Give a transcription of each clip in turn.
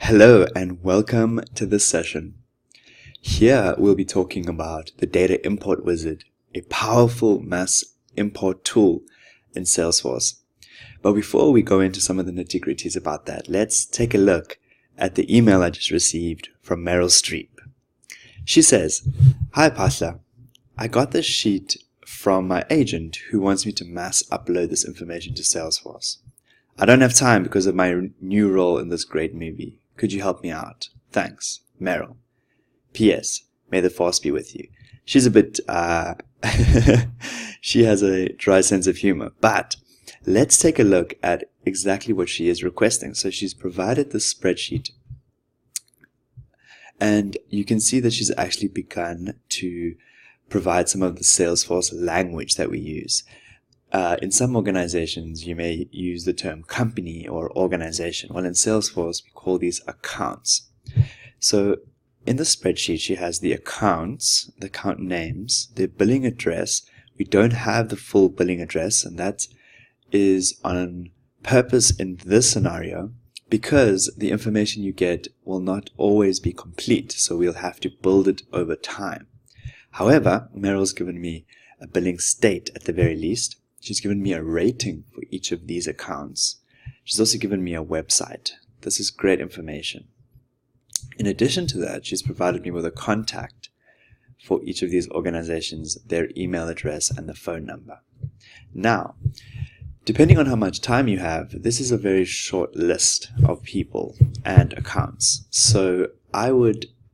Hello and welcome to this session. Here we'll be talking about the Data Import Wizard, a powerful mass import tool in Salesforce. But before we go into some of the nitty-gritties about that, let's take a look at the email I just received from Meryl Streep. She says, "Hi Pasha, I got this sheet from my agent who wants me to mass upload this information to Salesforce. I don't have time because of my new role in this great movie. Could you help me out? Thanks, Meryl. P.S. May the force be with you." She's a bit, she has a dry sense of humor, but let's take a look at exactly what she is requesting. So she's provided this spreadsheet, and you can see that she's actually begun to provide some of the Salesforce language that we use. In some organizations, you may use the term company or organization. Well, in Salesforce, we call these accounts. So in the spreadsheet, she has the accounts, the account names, the billing address. We don't have the full billing address, and that is on purpose in this scenario because the information you get will not always be complete, so we'll have to build it over time. However, Meryl's given me a billing state at the very least. She's given me a rating for each of these accounts. She's also given me a website. This is great information. In addition to that, she's provided me with a contact for each of these organizations, their email address and the phone number. Now, depending on how much time you have, this is a very short list of people and accounts. So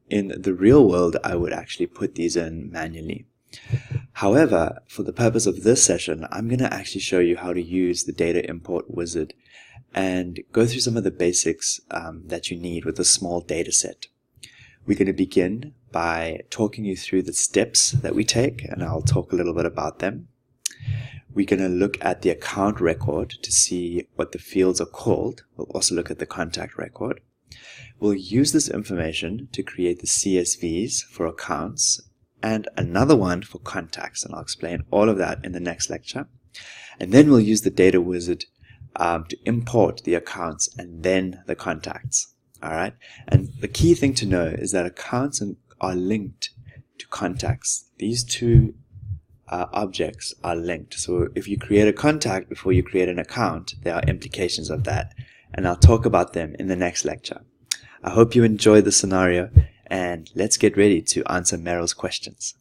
in the real world, I would actually put these in manually. However, for the purpose of this session, I'm going to actually show you how to use the Data Import Wizard and go through some of the basics that you need with a small data set. We're going to begin by talking you through the steps that we take, and I'll talk a little bit about them. We're going to look at the account record to see what the fields are called. We'll also look at the contact record. We'll use this information to create the CSVs for accounts and another one for contacts, and I'll explain all of that in the next lecture. And then we'll use the Data Wizard to import the accounts and then the contacts. All right. And the key thing to know is that accounts are linked to contacts. These two objects are linked. So if you create a contact before you create an account, there are implications of that, and I'll talk about them in the next lecture. I hope you enjoy the scenario, and let's get ready to answer Meryl's questions.